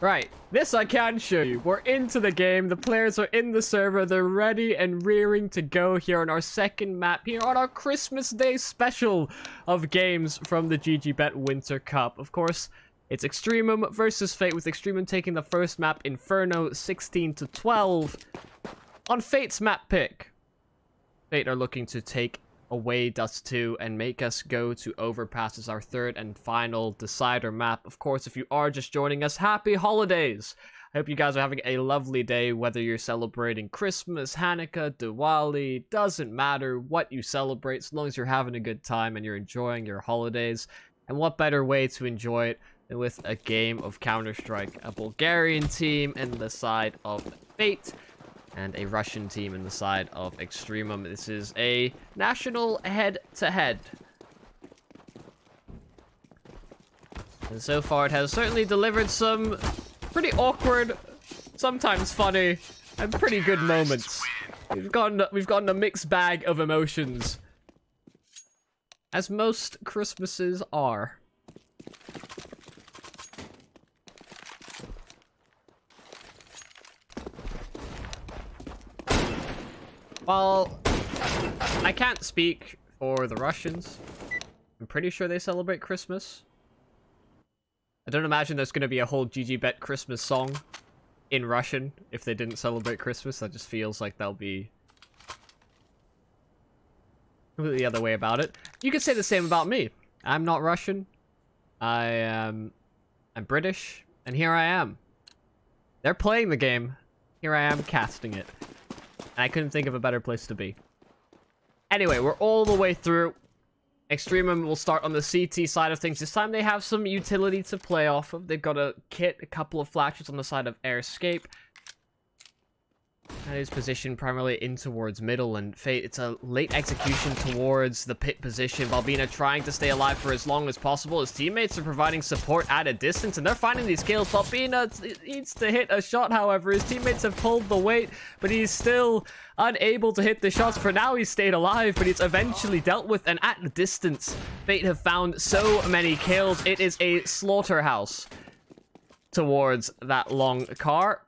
Right, this I can show you. We're into the game. The players are in the server. They're ready and rearing to go here on our second map here on our Christmas Day special of games from the GG.Bet Winter Cup. Of course, it's Extremum versus Fate, with Extremum taking the first map, Inferno, 16-12. On Fate's map pick, Fate are looking to take away Dust2 and make us go to Overpass as our third and final decider map. Of course, if you are just joining us, happy holidays! I hope you guys are having a lovely day, whether you're celebrating Christmas, Hanukkah, Diwali, doesn't matter what you celebrate, as long as you're having a good time and you're enjoying your holidays. And what better way to enjoy it than with a game of Counter-Strike, a Bulgarian team in the side of Fate, and a Russian team in the side of Extremum. This is a national head-to-head. And so far it has certainly delivered some pretty awkward, sometimes funny, and pretty good moments. We've gotten a mixed bag of emotions, as most Christmases are. Well, I can't speak for the Russians. I'm pretty sure they celebrate Christmas. I don't imagine there's going to be a whole GG.Bet Christmas song in Russian if they didn't celebrate Christmas. That just feels like they'll be completely the other way about it. You could say the same about me. I'm not Russian. I'm British, and here I am. They're playing the game. Here I am casting it. And I couldn't think of a better place to be. Anyway, we're all the way through. Extremum will start on the CT side of things. This time they have some utility to play off of. They've got a kit, a couple of flashes on the side of Airscape. That is positioned primarily in towards middle, and Fate, it's a late execution towards the pit position. Balbina trying to stay alive for as long as possible. His teammates are providing support at a distance, and they're finding these kills. Balbina needs to hit a shot, however. His teammates have pulled the weight, but he's still unable to hit the shots. For now, he's stayed alive, but it's eventually dealt with, and at the distance, Fate have found so many kills. It is a slaughterhouse towards that long car.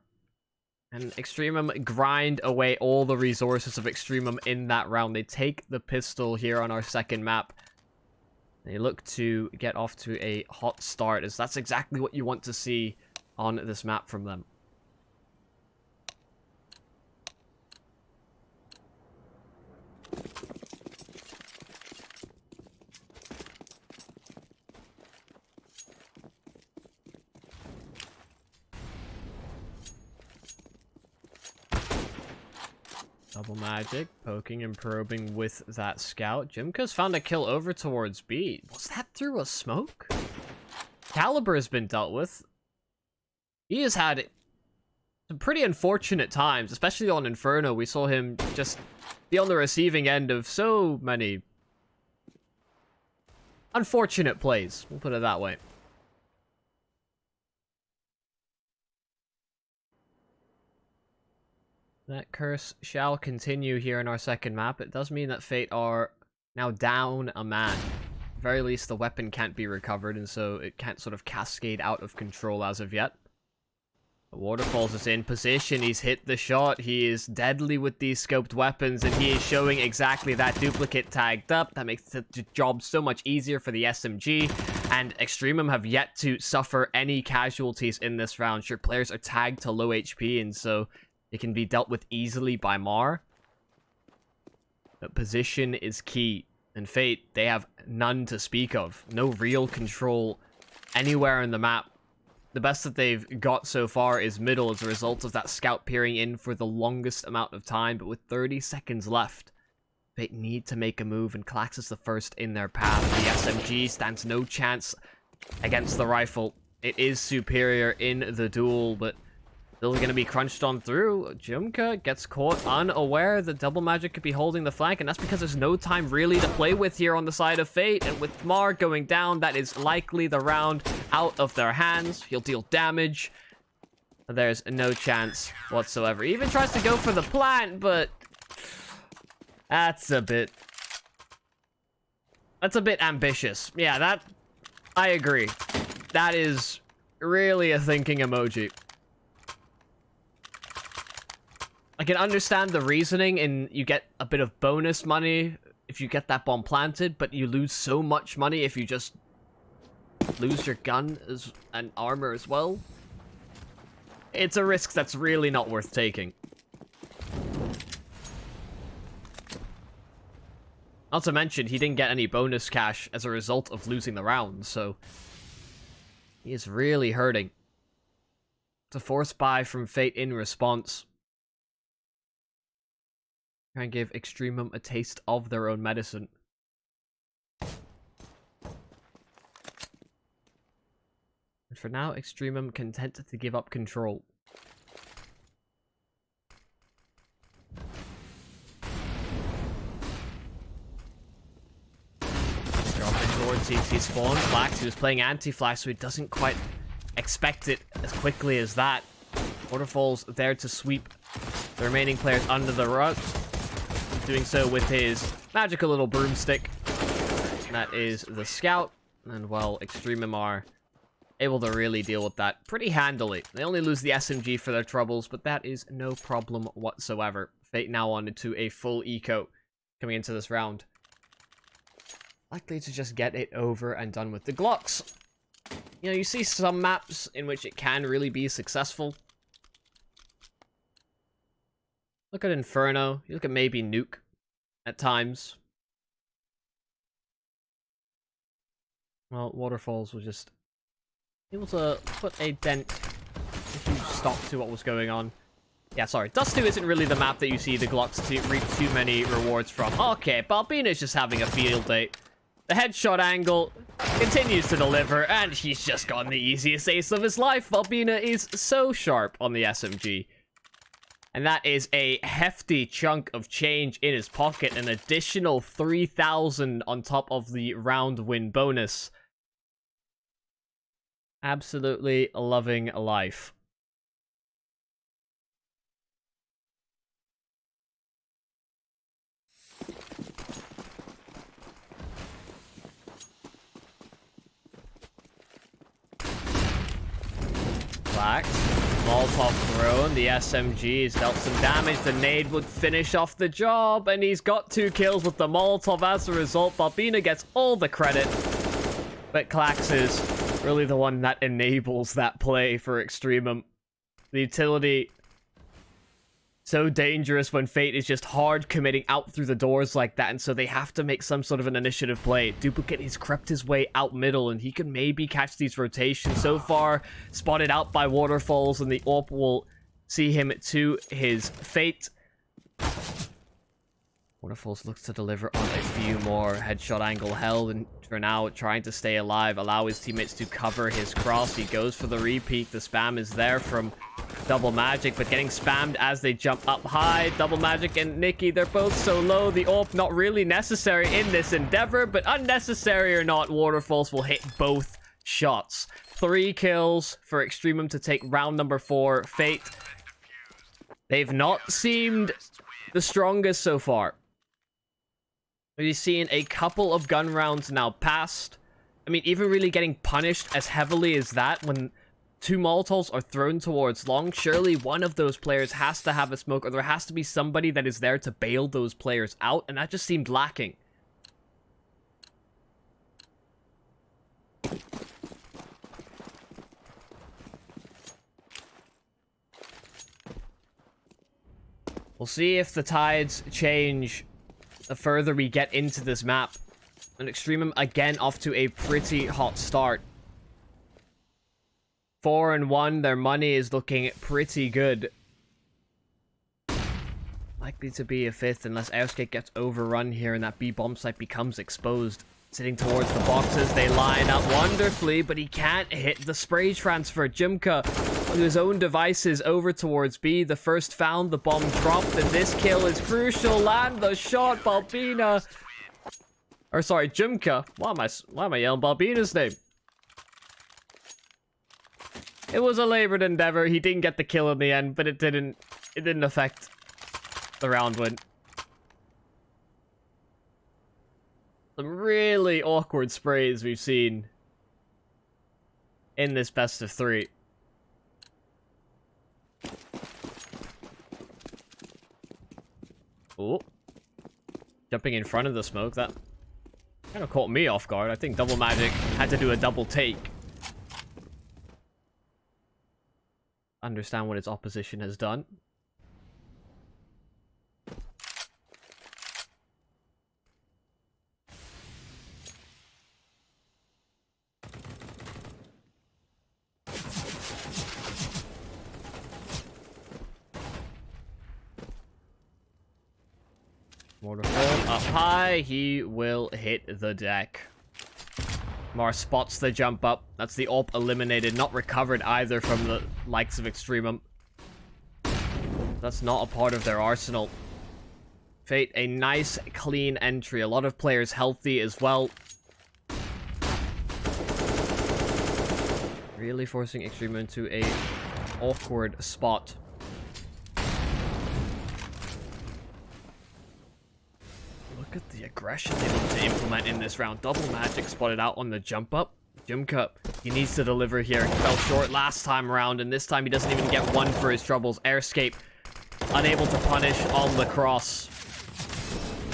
And Extremum grind away all the resources of Extremum in that round. They take the pistol here on our second map. They look to get off to a hot start, as that's exactly what you want to see on this map from them. Double magic, poking and probing with that scout. Jimka's found a kill over towards B. Was that through a smoke? Caliber has been dealt with. He has had some pretty unfortunate times, especially on Inferno. We saw him just be on the receiving end of so many unfortunate plays. We'll put it that way. That curse shall continue here in our second map. It does mean that Fate are now down a man. At the very least, the weapon can't be recovered, and so it can't sort of cascade out of control as of yet. The Waterfalls is in position. He's hit the shot. He is deadly with these scoped weapons, and he is showing exactly that duplicate tagged up. That makes the job so much easier for the SMG, and Extremum have yet to suffer any casualties in this round. Sure, players are tagged to low HP, and so it can be dealt with easily by Mar. But position is key. And Fate, they have none to speak of. No real control anywhere in the map. The best that they've got so far is middle as a result of that scout peering in for the longest amount of time. But with 30 seconds left, Fate need to make a move, and Klax is the first in their path. The SMG stands no chance against the rifle. It is superior in the duel, but still going to be crunched on through. Jumka gets caught unaware that Double Magic could be holding the flank, and that's because there's no time really to play with here on the side of Fate. And with Mar going down, that is likely the round out of their hands. He'll deal damage. There's no chance whatsoever. He even tries to go for the plant, but that's a bit ambitious. Yeah, I agree. That is really a thinking emoji. I can understand the reasoning in you get a bit of bonus money if you get that bomb planted, but you lose so much money if you just lose your gun and armor as well. It's a risk that's really not worth taking. Not to mention, he didn't get any bonus cash as a result of losing the round, so he is really hurting. It's a forced buy from Fate in response. Try and give Extremum a taste of their own medicine. And for now, Extremum content to give up control. Dropping towards CT spawn. Flax, he was playing anti-flash, so he doesn't quite expect it as quickly as that. Waterfall's there to sweep the remaining players under the rug. Doing so with his magical little broomstick. And that is the scout. And well, Extremum are able to really deal with that pretty handily. They only lose the SMG for their troubles, but that is no problem whatsoever. Fate now on to a full eco coming into this round. Likely to just get it over and done with. The Glocks, you know, you see some maps in which it can really be successful. Look at Inferno. You look at maybe Nuke at times. Well, Waterfalls were just able to put a dent, a huge stop to what was going on. Yeah, sorry. Dust2 isn't really the map that you see the Glocks to reap too many rewards from. Okay, Balbina is just having a field day. The headshot angle continues to deliver, and he's just gotten the easiest ace of his life. Balbina is so sharp on the SMG. And that is a hefty chunk of change in his pocket. An additional 3,000 on top of the round win bonus. Absolutely loving life. Black. Molotov thrown. The SMG has dealt some damage. The nade would finish off the job. And he's got 2 kills with the Molotov as a result. Balbina gets all the credit. But Klax is really the one that enables that play for Extremum. The utility, so dangerous when Fate is just hard committing out through the doors like that, and so they have to make some sort of an initiative play. Duplicate has crept his way out middle, and he can maybe catch these rotations. So far, spotted out by Waterfalls, and the AWP will see him to his fate. Waterfalls looks to deliver on a few more. Headshot angle held, and for now, trying to stay alive, allow his teammates to cover his cross. He goes for the repeat. The spam is there from Double Magic, but getting spammed as they jump up high. Double Magic and Nikki, they're both so low. The AWP not really necessary in this endeavor, but unnecessary or not, Waterfalls will hit both shots. 3 kills for Extremum to take round number 4. Fate, they've not seemed the strongest so far. We've seen a couple of gun rounds now passed. I mean, even really getting punished as heavily as that when 2 Molotovs are thrown towards long, surely one of those players has to have a smoke, or there has to be somebody that is there to bail those players out, and that just seemed lacking. We'll see if the tides change the further we get into this map. And Extremum again off to a pretty hot start. 4-1, their money is looking pretty good. Likely to be a 5th unless Airskate gets overrun here and that B bomb site becomes exposed. Sitting towards the boxes, they line up wonderfully, but he can't hit the spray transfer. Jimka on his own devices over towards B. The first found, the bomb dropped, and this kill is crucial. Land the shot, Balbina. Or sorry, Jimka. Why am I yelling Balbina's name? It was a labored endeavor. He didn't get the kill in the end, but it didn't affect the round win. Some really awkward sprays we've seen. in this best of 3. Oh. Jumping in front of the smoke, that kind of caught me off guard. I think Double Magic had to do a double take. Understand what its opposition has done. Waterfall up high, he will hit the deck. Mar spots the jump up. That's the AWP eliminated, not recovered either from the likes of EXTREMUM. That's not a part of their arsenal. Fate, a nice, clean entry. A lot of players healthy as well. Really forcing EXTREMUM into a awkward spot. Look at the aggression they need to implement in this round. Double Magic spotted out on the jump up. GG.Bet, he needs to deliver here. He fell short last time around, and this time he doesn't even get one for his troubles. Airscape, unable to punish on the cross.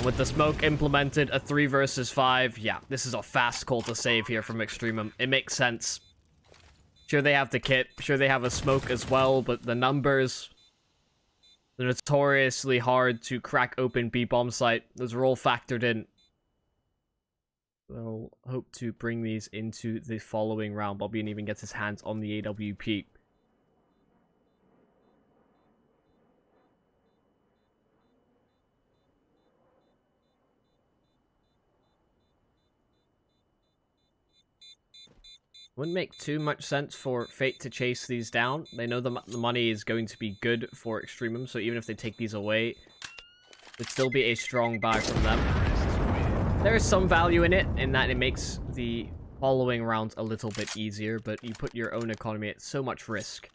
With the smoke implemented, a 3 versus 5. Yeah, this is a fast call to save here from EXTREMUM. It makes sense. Sure, they have the kit. Sure, they have a smoke as well, but the numbers... They're notoriously hard to crack open B-bomb site. Those are all factored in. We'll hope to bring these into the following round. Bobby even gets his hands on the AWP. Wouldn't make too much sense for Fate to chase these down. They know the money is going to be good for EXTREMUM, so even if they take these away, it would still be a strong buy from them. There is some value in it, in that it makes the following rounds a little bit easier, but you put your own economy at so much risk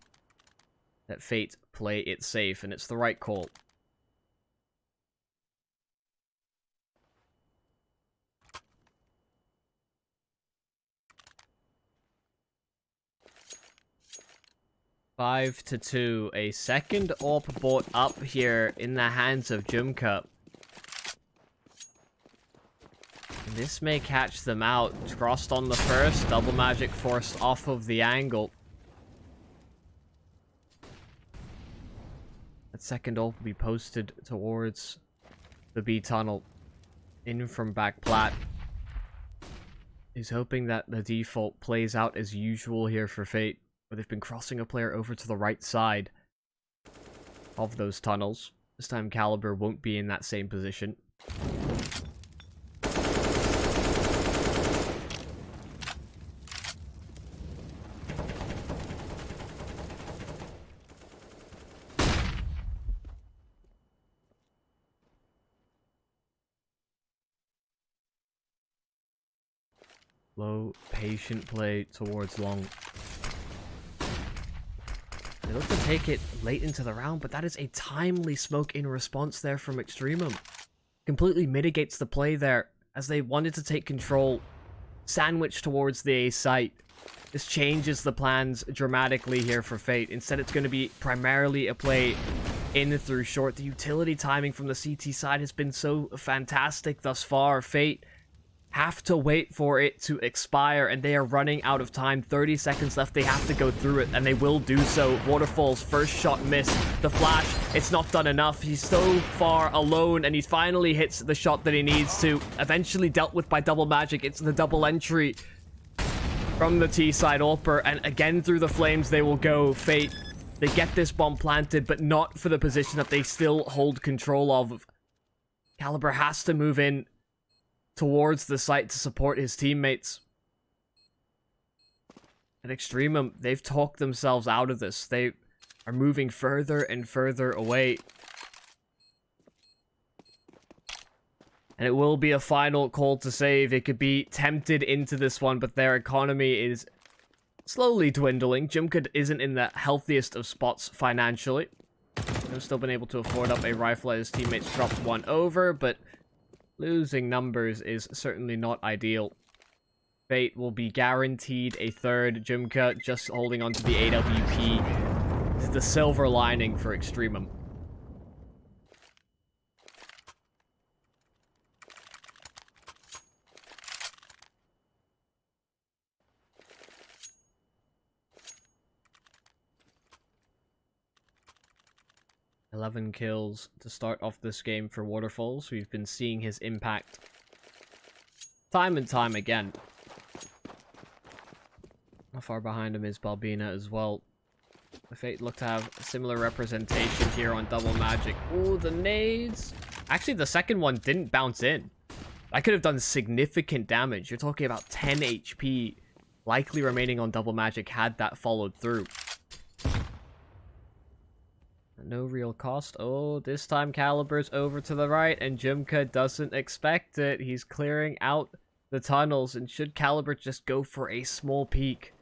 that Fate play it safe, and it's the right call. Five to 2. A second AWP bought up here in the hands of GG.Bet. This may catch them out. Crossed on the first. Double Magic forced off of the angle. That second AWP will be posted towards the B tunnel. In from back plat. He's hoping that the default plays out as usual here for Fate. Where they've been crossing a player over to the right side of those tunnels. This time Caliber won't be in that same position. Low, patient play towards long. They look to take it late into the round, but that is a timely smoke in response there from EXTREMUM. Completely mitigates the play there, as they wanted to take control, sandwich towards the A site. This changes the plans dramatically here for Fate. Instead, it's going to be primarily a play in through short. The utility timing from the CT side has been so fantastic thus far. Fate have to wait for it to expire, and they are running out of time. 30 seconds left. They have to go through it, and they will do so. Waterfall's first shot missed. The flash, it's not done enough. He's so far alone, and he finally hits the shot that he needs to. Eventually dealt with by Double Magic. It's the double entry from the T-side AWPer, and again through the flames they will go. Fate, they get this bomb planted, but not for the position that they still hold control of. Caliber has to move in towards the site to support his teammates. At EXTREMUM, they've talked themselves out of this. They are moving further and further away. And it will be a final call to save. It could be tempted into this one, but their economy is slowly dwindling. GG.Bet isn't in the healthiest of spots financially. They've still been able to afford up a rifle as his teammates dropped one over, but losing numbers is certainly not ideal. Fate will be guaranteed a third. Jumka just holding on to the AWP. This is the silver lining for Extremum. $11 kills to start off this game for Waterfalls. We've been seeing his impact time and time again. How far behind him is Balbina as well. The Fate look to have a similar representation here on Double Magic. Ooh, the nades! Actually, the second one didn't bounce in. I could have done significant damage. You're talking about 10 HP likely remaining on Double Magic had that followed through. No real cost. Oh, this time Caliber's over to the right, and Jumka doesn't expect it. He's clearing out the tunnels, and should Caliber just go for a small peek?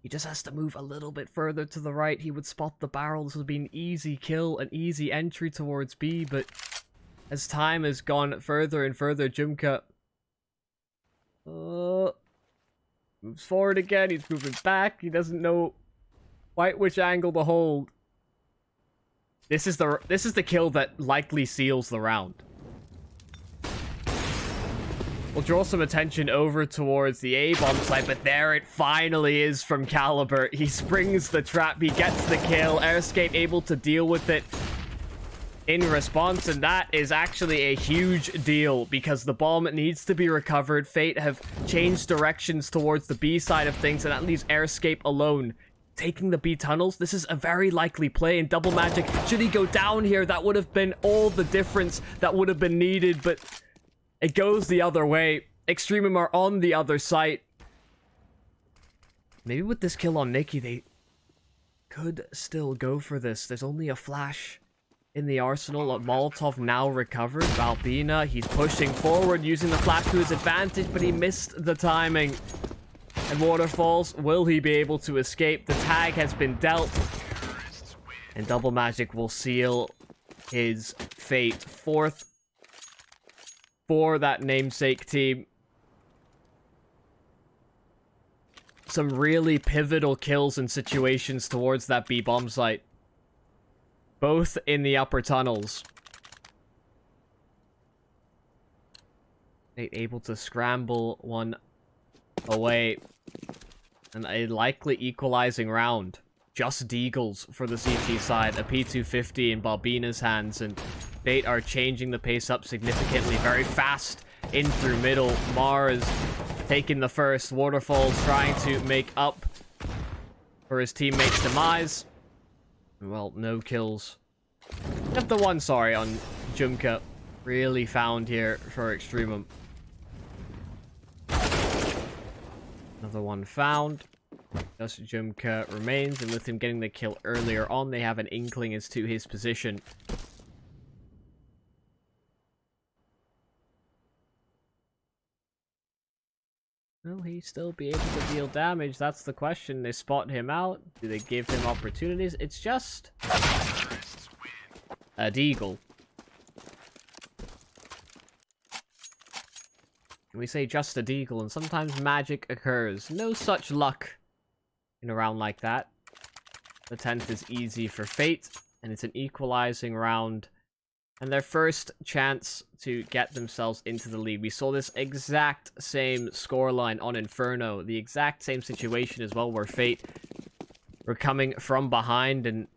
He just has to move a little bit further to the right. He would spot the barrel. This would be an easy kill, an easy entry towards B, but as time has gone further and further, Jumka moves forward again. He's moving back. He doesn't know quite which angle to hold. This is the kill that likely seals the round. We'll draw some attention over towards the A-bomb site, but there it finally is from Caliber. He springs the trap, he gets the kill, Airscape able to deal with it in response, and that is actually a huge deal because the bomb needs to be recovered. Fate have changed directions towards the B side of things, and that leaves Airscape alone. Taking the B tunnels, this is a very likely play in Double Magic. Should he go down here, that would have been all the difference that would have been needed, but it goes the other way. Extremum are on the other site. Maybe with this kill on Nikki, they could still go for this. There's only a flash in the arsenal. A Molotov now recovered. Balbina, he's pushing forward, using the flash to his advantage, but he missed the timing. And Waterfalls, will he be able to escape? The tag has been dealt. And Double Magic will seal his fate. Fourth for that namesake team. Some really pivotal kills and situations towards that B bomb site. Both in the upper tunnels. Fate able to scramble one away. And a likely equalizing round. Just Deagles for the CT side. A P250 in Balbina's hands. And Fate are changing the pace up significantly. Very fast in through middle. Mars taking the first. Waterfalls trying to make up for his teammate's demise. Well, no kills. Except the one, sorry, on Jumka. Really found here for Extremum. Another one found. Just Jumka remains, and with him getting the kill earlier on, they have an inkling as to his position. Will he still be able to deal damage? That's the question. They spot him out. Do they give him opportunities? It's just a Deagle. We say just a Deagle, and sometimes magic occurs. No such luck in a round like that. The 10th is easy for Fate, and it's an equalizing round. And their first chance to get themselves into the lead. We saw this exact same scoreline on Inferno. The exact same situation as well, where Fate were coming from behind and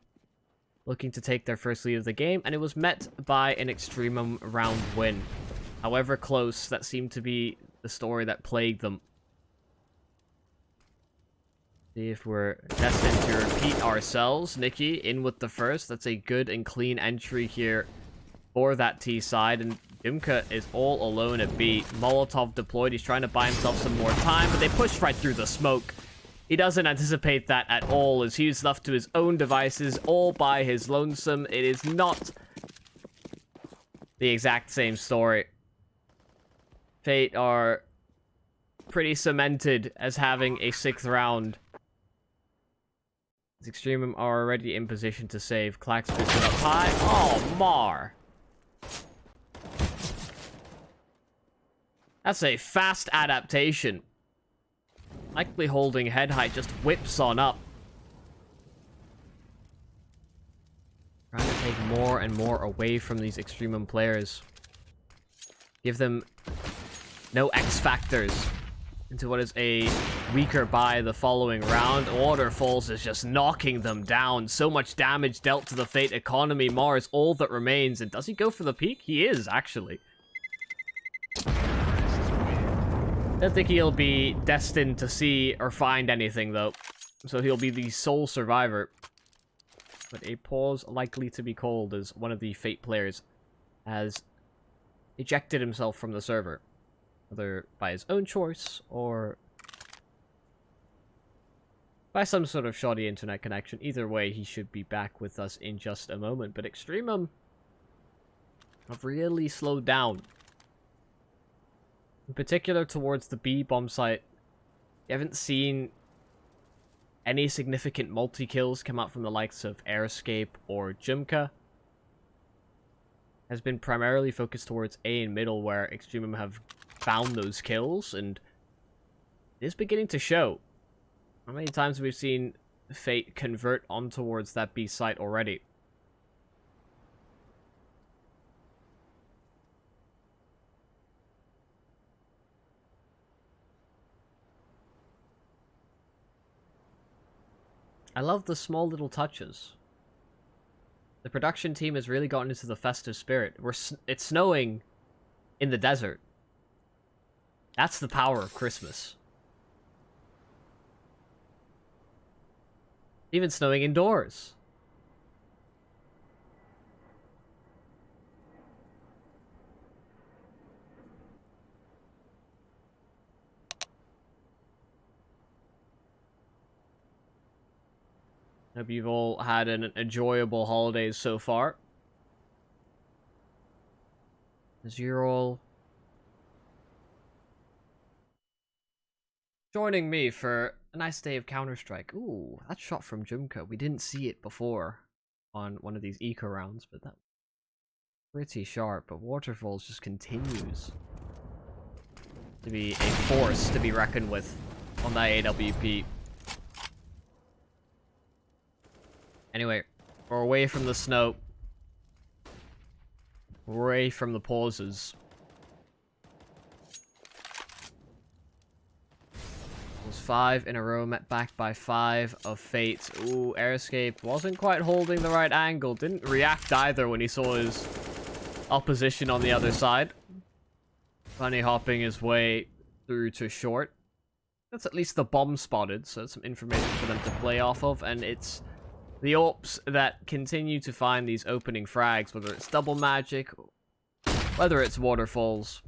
looking to take their first lead of the game. And it was met by an Extremum round win. However close, that seemed to be the story that plagued them. See if we're destined to repeat ourselves. Nikki in with the first. That's a good and clean entry here for that T side. And Jumka is all alone at B. Molotov deployed. He's trying to buy himself some more time, but they push right through the smoke. He doesn't anticipate that at all, as he's left to his own devices all by his lonesome. It is not the exact same story. Fate are pretty cemented as having a 6th round. Extremum are already in position to save. Clax boosted up high. Oh, Mar. That's a fast adaptation. Likely holding head height, just whips on up. Trying to take more and more away from these Extremum players. Give them no X factors into what is a weaker buy the following round. Waterfalls is just knocking them down. So much damage dealt to the Fate economy. Mars all that remains. And does he go for the peak? He is, actually. Don't think he'll be destined to see or find anything, though. So he'll be the sole survivor. But a pause likely to be called as one of the Fate players has ejected himself from the server. Whether by his own choice or by some sort of shoddy internet connection. Either way, he should be back with us in just a moment. But Extremum have really slowed down. In particular towards the B bomb site. You haven't seen any significant multi-kills come out from the likes of Airscape or Jumka. Has been primarily focused towards A and middle, where Extremum have found those kills, and it is beginning to show. How many times we've seen Fate convert on towards that B site already? I love the small little touches. The production team has really gotten into the festive spirit. It's snowing in the desert. That's the power of Christmas. Even snowing indoors. Hope you've all had an enjoyable holidays so far. As you're all joining me for a nice day of Counter-Strike. Ooh, that shot from Jumka. We didn't see it before on one of these eco rounds, but that's pretty sharp. But Waterfalls just continues to be a force to be reckoned with on that AWP. Anyway, we're away from the snow. Away from the pauses. It was 5 in a row, met back by 5 of Fate. Ooh, Airscape wasn't quite holding the right angle. Didn't react either when he saw his opposition on the other side. Bunny hopping his way through to short. That's at least the bomb spotted, so that's some information for them to play off of, and it's the AWPs that continue to find these opening frags, whether it's double magic, whether it's waterfalls.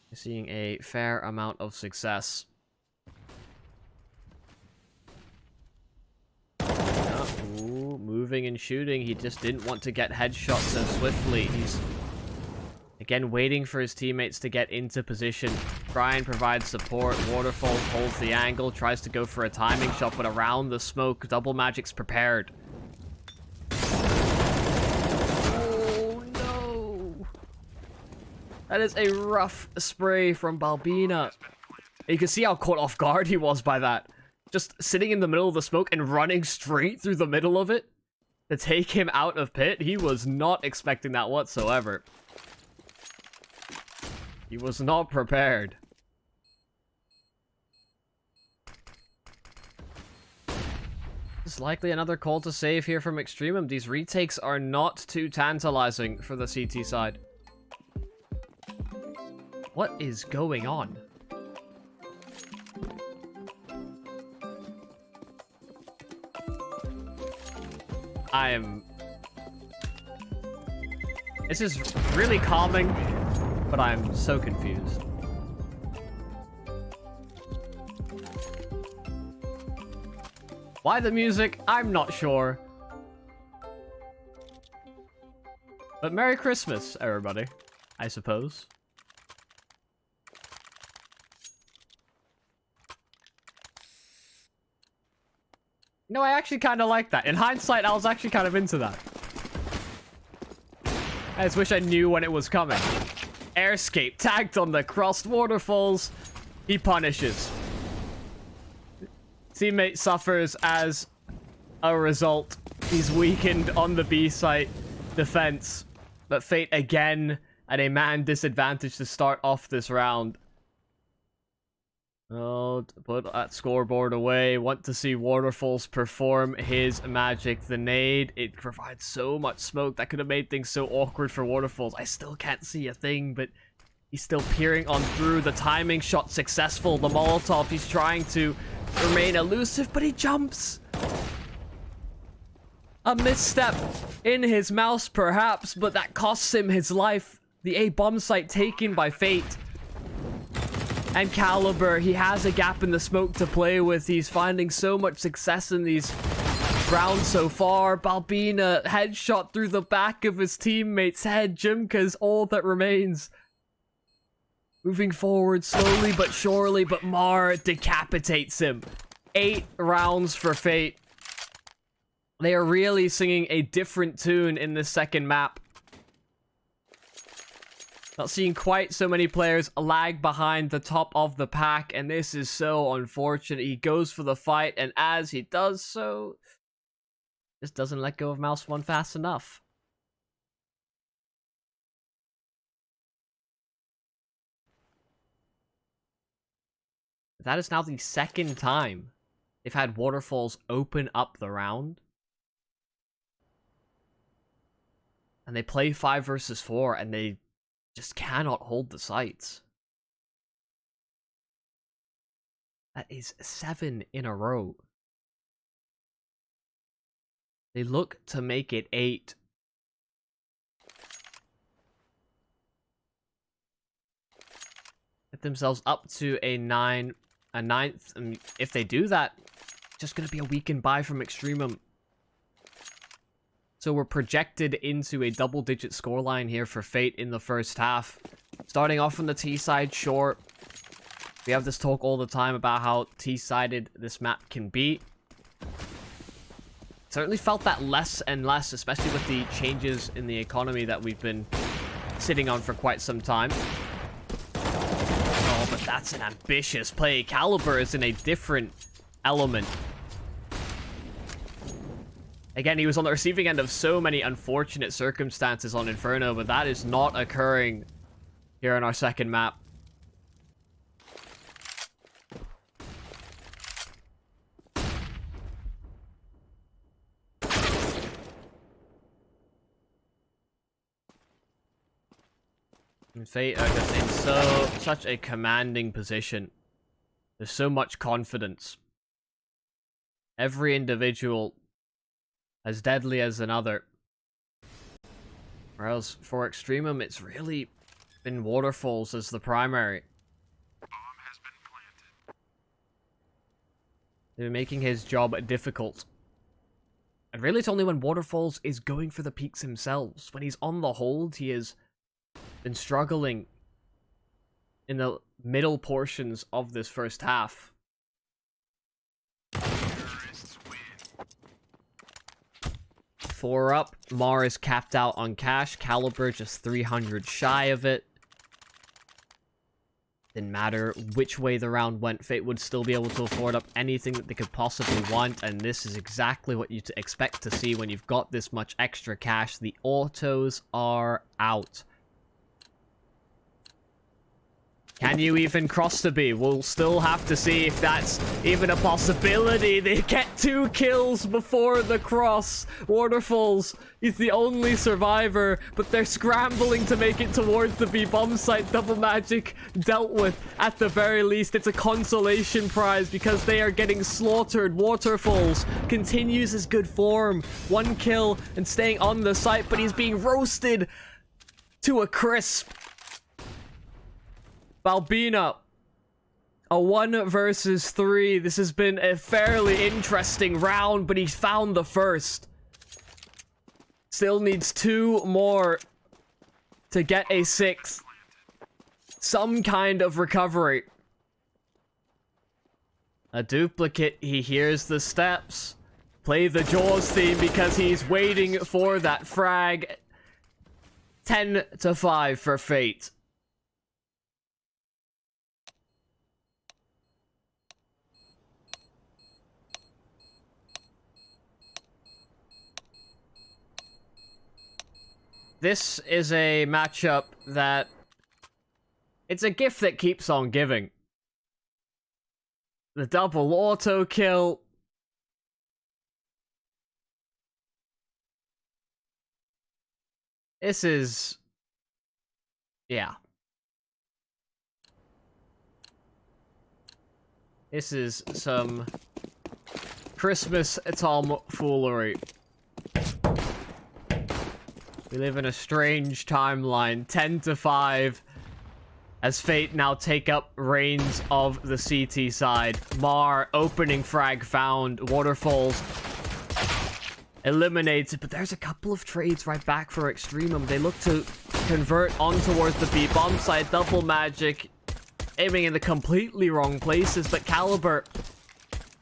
You're seeing a fair amount of success. Ooh, moving and shooting. He just didn't want to get headshots so swiftly. He's again waiting for his teammates to get into position. Brian provides support. Waterfall holds the angle, tries to go for a timing shot, but around the smoke, double magic's prepared. Oh no! That is a rough spray from Balbina. You can see how caught off guard he was by that. Just sitting in the middle of the smoke and running straight through the middle of it to take him out of pit. He was not expecting that whatsoever. He was not prepared. It's likely another call to save here from Extremum. These retakes are not too tantalizing for the CT side. What is going on? This is really calming, but I'm so confused. Why the music? I'm not sure. But Merry Christmas, everybody, I suppose. No, I actually kind of like that. In hindsight, I was actually kind of into that. I just wish I knew when it was coming. Airscape tagged on the crossed waterfalls. He punishes. Teammate suffers as a result. He's weakened on the B site defense. But Fate again at a man disadvantage to start off this round. Oh, put that scoreboard away. Want to see Waterfalls perform his magic. The nade, it provides so much smoke. That could have made things so awkward for Waterfalls. I still can't see a thing, but he's still peering on through. The timing shot successful. The Molotov, he's trying to remain elusive, but he jumps. A misstep in his mouse, perhaps, but that costs him his life. The A bomb site taken by Fate. And Caliber, he has a gap in the smoke to play with. He's finding so much success in these rounds so far. Balbina, headshot through the back of his teammate's head. Jimka's all that remains. Moving forward slowly but surely, but Mar decapitates him. 8 rounds for Fate. They are really singing a different tune in the second map. Not seeing quite so many players lag behind the top of the pack, and this is so unfortunate. He goes for the fight, and as he does so, just doesn't let go of Mouse 1 fast enough. That is now the second time they've had Waterfalls open up the round. And they play 5 versus 4, and they just cannot hold the sights. That is 7 in a row. They look to make it 8. Get themselves up to a 9, a 9th. And if they do that, just going to be a weakened buy from EXTREMUM. So we're projected into a double-digit scoreline here for Fate in the first half. Starting off from the T side, sure. We have this talk all the time about how T-sided this map can be. Certainly felt that less and less, especially with the changes in the economy that we've been sitting on for quite some time. Oh, but that's an ambitious play. Caliber is in a different element. Again, he was on the receiving end of so many unfortunate circumstances on Inferno, but that is not occurring here in our second map. And Fate are just in such a commanding position. There's so much confidence. Every individual as deadly as another. Whereas for EXTREMUM, it's really been Waterfalls as the primary. Bomb has been planted. They're making his job difficult. And really, it's only when Waterfalls is going for the peaks themselves. When he's on the hold, he has been struggling in the middle portions of this first half. Terrorists win. 4 up. Mar is capped out on cash. Caliber just 300 shy of it. Didn't matter which way the round went. Fate would still be able to afford up anything that they could possibly want. And this is exactly what you expect to see when you've got this much extra cash. The autos are out. Can you even cross the B? We'll still have to see if that's even a possibility. They get 2 kills before the cross. Waterfalls, he's the only survivor, but they're scrambling to make it towards the B bomb site. Double magic dealt with at the very least. It's a consolation prize because they are getting slaughtered. Waterfalls continues his good form. 1 kill and staying on the site, but he's being roasted to a crisp. Balbina, a 1 versus 3. This has been a fairly interesting round, but he's found the first. Still needs 2 more to get a 6th. Some kind of recovery. A duplicate, he hears the steps. Play the Jaws theme because he's waiting for that frag. 10-5 for Fate. This is a matchup that... It's a gift that keeps on giving. The double auto kill. This is... Yeah. This is some Christmas tomfoolery. We live in a strange timeline. 10-5. As Fate now take up reins of the CT side. Mar opening frag found. Waterfalls eliminated. But there's a couple of trades right back for Extremum. They look to convert on towards the B bomb side. Double magic. Aiming in the completely wrong places. But Caliber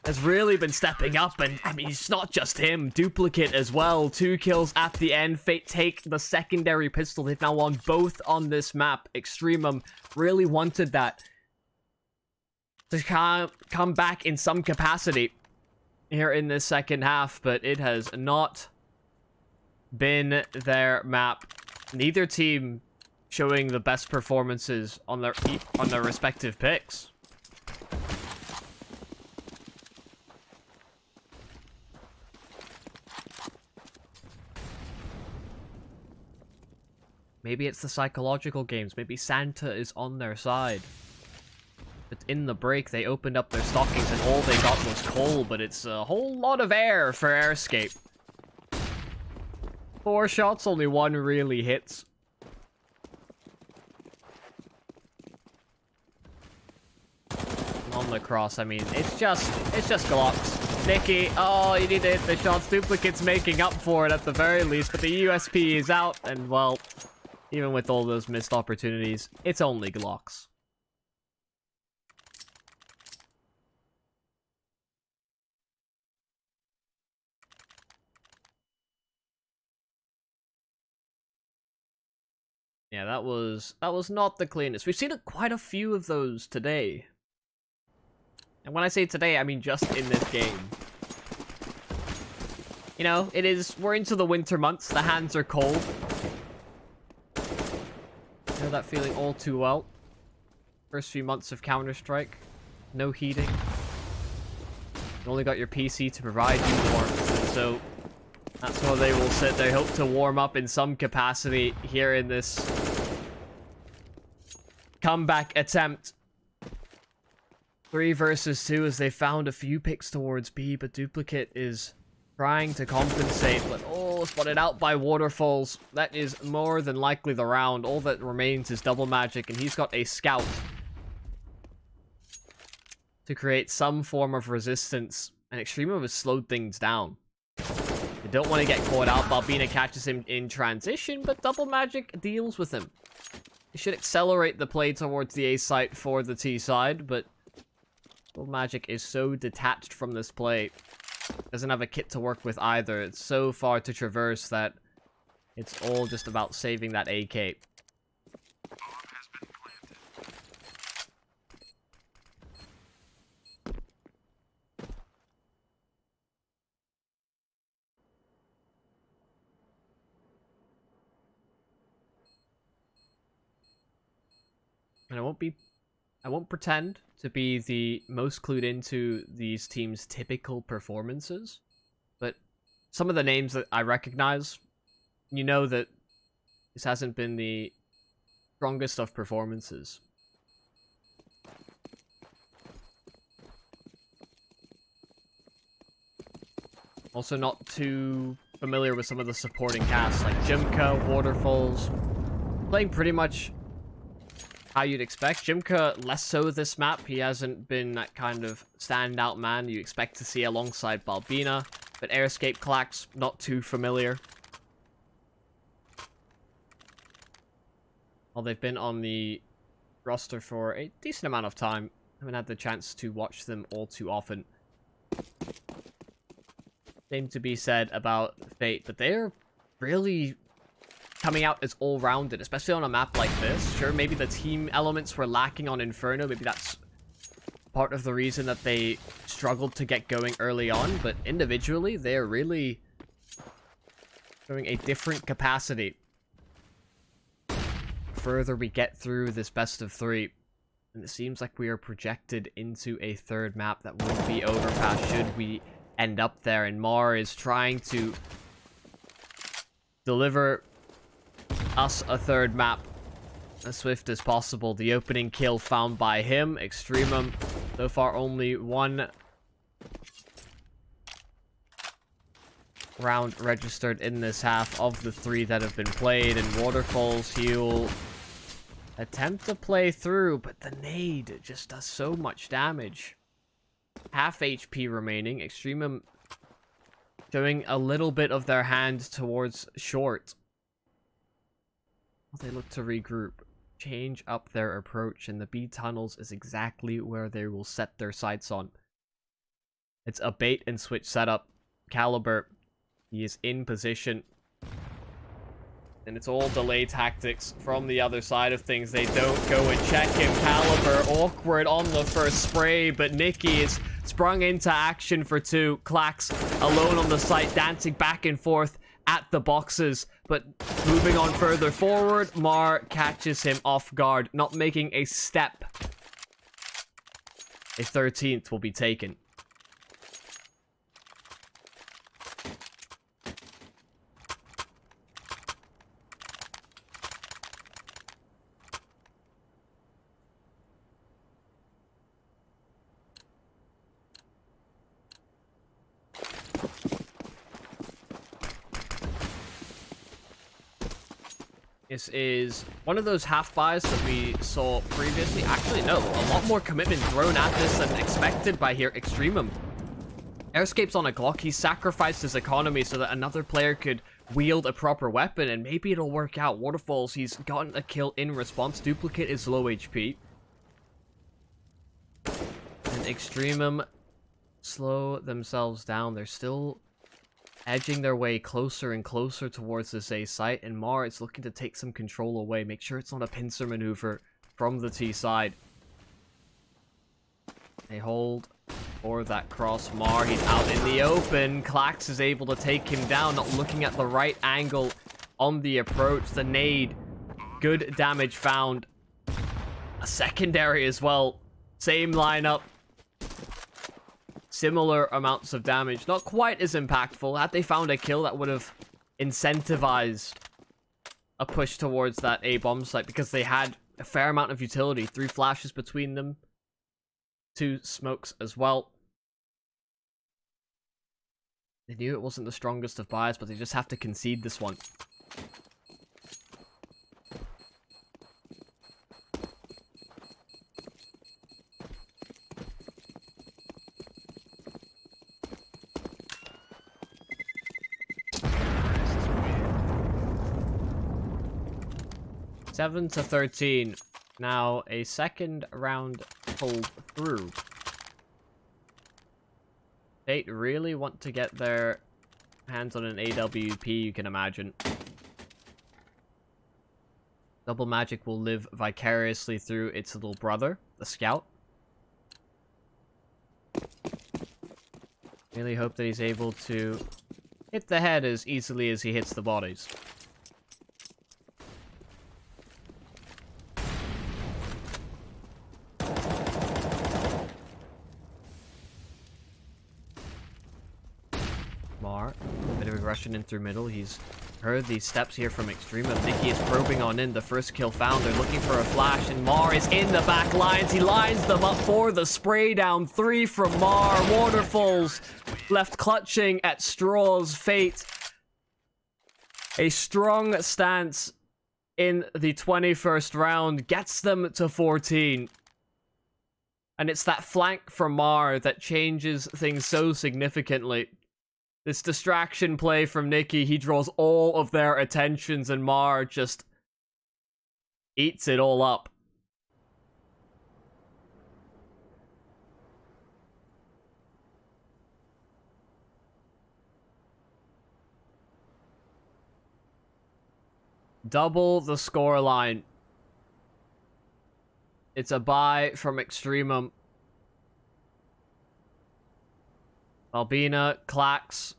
has really been stepping up, and I mean, it's not just him. Duplicate as well. 2 kills at the end. Fate take the secondary pistol. They've now won both on this map. Extremum really wanted that to come back in some capacity here in this second half, but it has not been their map. Neither team showing the best performances on their respective picks. Maybe it's the psychological games. Maybe Santa is on their side. But in the break, they opened up their stockings and all they got was coal, but it's a whole lot of air for Airscape. 4 shots, only 1 really hits. On the cross, I mean, it's just Glocks. Nikki, oh, you need to hit the shots. Duplicate's making up for it at the very least, but the USP is out, and well... Even with all those missed opportunities, it's only Glocks. Yeah, that was not the cleanest. We've seen quite a few of those today. And when I say today, I mean just in this game. You know, we're into the winter months, the hands are cold. I know that feeling all too well. First few months of Counter-Strike. No heating. You only got your PC to provide you warmth, and so that's why they will sit. They hope to warm up in some capacity here in this comeback attempt. 3 versus 2 as they found a few picks towards B, but Duplicate is trying to compensate, but spotted out by Waterfalls. That is more than likely the round. All that remains is Double Magic, and he's got a Scout to create some form of resistance, and Extremum has slowed things down. They don't want to get caught out. Balbina catches him in transition, but Double Magic deals with him. He should accelerate the play towards the A site for the T side, but Double Magic is so detached from this play. Doesn't have a kit to work with either. It's so far to traverse that it's all just about saving that AK. And I won't pretend to be the most clued into these teams' typical performances, but some of the names that I recognize, you know that this hasn't been the strongest of performances. Also not too familiar with some of the supporting casts, like Jimka, Waterfalls, playing pretty much how you'd expect. Jimka, less so this map. He hasn't been that kind of standout man you expect to see alongside Balbina. But Airscape Clax, not too familiar. Well, they've been on the roster for a decent amount of time. I haven't had the chance to watch them all too often. Same to be said about Fate, but they're really coming out as all-rounded, especially on a map like this. Sure, maybe the team elements were lacking on Inferno. Maybe that's part of the reason that they struggled to get going early on. But individually, they're really showing a different capacity further we get through this best of 3. And it seems like we are projected into a third map that would be overpass should we end up there. And Mar is trying to deliver us a third map as swift as possible. The opening kill found by him. Extremum, so far only 1 round registered in this half of the 3 that have been played. And Waterfalls, he'll attempt to play through, but the nade just does so much damage. Half HP remaining. Extremum showing a little bit of their hand towards short. They look to regroup, change up their approach, and the B tunnels is exactly where they will set their sights on. It's a bait and switch setup. Caliber, he is in position. And it's all delay tactics from the other side of things. They don't go and check him. Caliber, awkward on the first spray, but Nikki is sprung into action for 2. Clax alone on the site, dancing back and forth at the boxes, but moving on further forward. Mar catches him off guard, not making a step. A 13th will be taken. This is one of those half buys that we saw previously. Actually, no, a lot more commitment thrown at this than expected by here. Extremum. Airscape's on a Glock. He sacrificed his economy so that another player could wield a proper weapon, and maybe it'll work out. Waterfalls, he's gotten a kill in response. Duplicate is low HP. And Extremum slow themselves down. They're still edging their way closer and closer towards this A site, and Mar is looking to take some control away. Make sure it's not a pincer maneuver from the T side. They hold for that cross. Mar, he's out in the open. Clax is able to take him down, not looking at the right angle on the approach. The nade, good damage found. A secondary as well. Same lineup. Similar amounts of damage. Not quite as impactful. Had they found a kill, that would have incentivized a push towards that A bomb site, because they had a fair amount of utility. 3 flashes between them. 2 smokes as well. They knew it wasn't the strongest of buys, but they just have to concede this one. Seven to 13. Now a second round pulled through. They really want to get their hands on an AWP, you can imagine. Double Magic will live vicariously through its little brother, the Scout. Really hope that he's able to hit the head as easily as he hits the bodies. Mar, a bit of aggression in through middle. He's heard these steps here from Extremum. Nikki is probing on in. The first kill found. They're looking for a flash, and Mar is in the back lines. He lines them up for the spray down. 3 from Mar. Waterfalls left clutching at Straw's fate. A strong stance in the 21st round gets them to 14. And it's that flank from Mar that changes things so significantly. This distraction play from Nikki, he draws all of their attentions, and Mar just eats it all up. Double the scoreline. It's a buy from Extremum. Albina, Clax,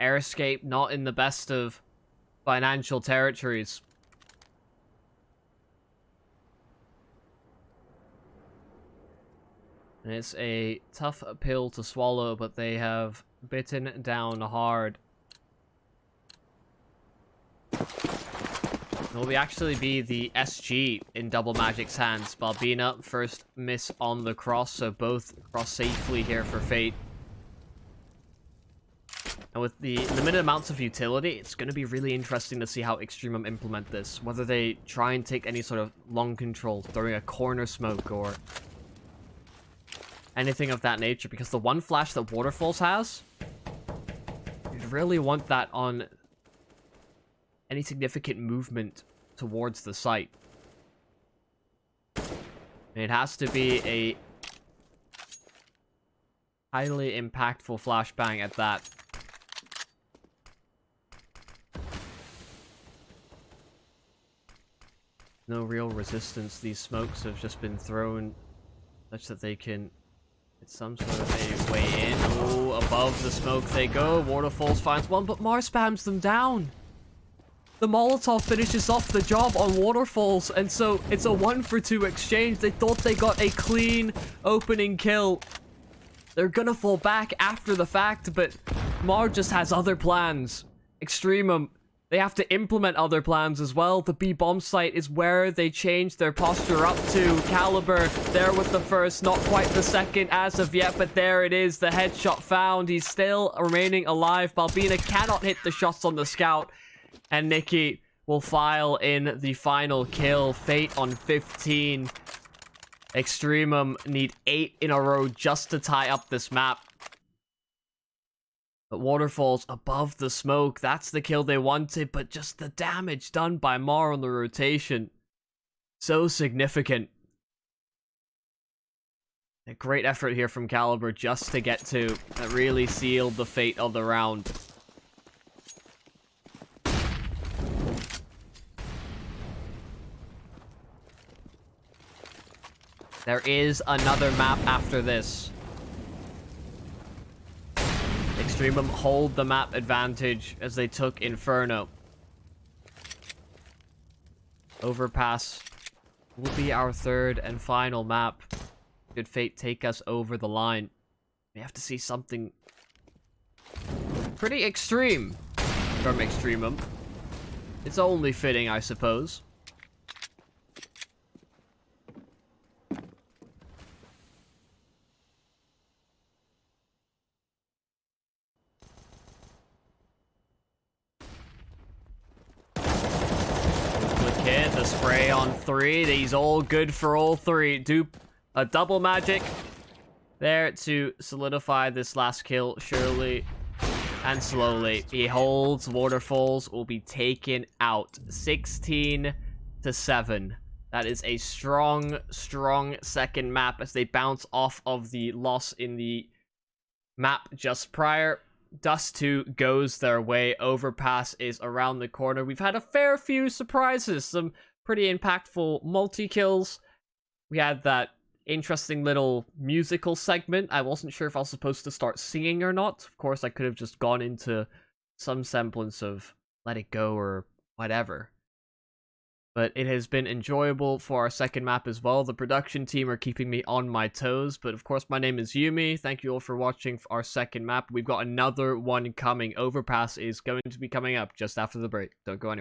Airscape not in the best of financial territories. And it's a tough pill to swallow, but they have bitten down hard. It will actually be the SG in Double Magic's hands. Balbina first miss on the cross, so both cross safely here for Fate. And with the limited amounts of utility, it's going to be really interesting to see how EXTREMUM implement this. Whether they try and take any sort of long control, throwing a corner smoke, or anything of that nature. Because the one flash that Waterfalls has, you'd really want that on any significant movement towards the site. And it has to be a highly impactful flashbang at that. No real resistance. These smokes have just been thrown such that they can get some sort of a way in. Oh, above the smoke they go. Waterfalls finds one, but Mars spams them down. The Molotov finishes off the job on Waterfalls, and so it's a 1-for-2 exchange. They thought they got a clean opening kill. They're gonna fall back after the fact, but Mar just has other plans. EXTREMUM, they have to implement other plans as well. The B-bomb site is where they changed their posture up to. Caliber there with the first, not quite the second as of yet, but there it is. The headshot found. He's still remaining alive. Balbina cannot hit the shots on the scout. And Nikki will file in the final kill. Fate on 15. EXTREMUM need 8 in a row just to tie up this map. But Waterfalls above the smoke. That's the kill they wanted, but just the damage done by Mar on the rotation. So significant. A great effort here from Caliber just to get to. That really sealed the fate of the round. There is another map after this. EXTREMUM hold the map advantage as they took Inferno. Overpass will be our third and final map. Should Fate take us over the line, we have to see something pretty extreme from EXTREMUM. It's only fitting, I suppose. Kid, the spray on 3. He's all good for all 3. Dupe a double magic there to solidify this last kill, surely and slowly. He holds. Waterfalls will be taken out 16-7. That is a strong second map as they bounce off of the loss in the map just prior. Dust2 goes their way. Overpass is around the corner. We've had a fair few surprises. Some pretty impactful multi-kills. We had that interesting little musical segment. I wasn't sure if I was supposed to start singing or not. Of course, I could have just gone into some semblance of Let It Go or whatever. But it has been enjoyable for our second map as well. The production team are keeping me on my toes. But of course, my name is Yumi. Thank you all for watching our second map. We've got another one coming. Overpass is going to be coming up just after the break. Don't go anywhere.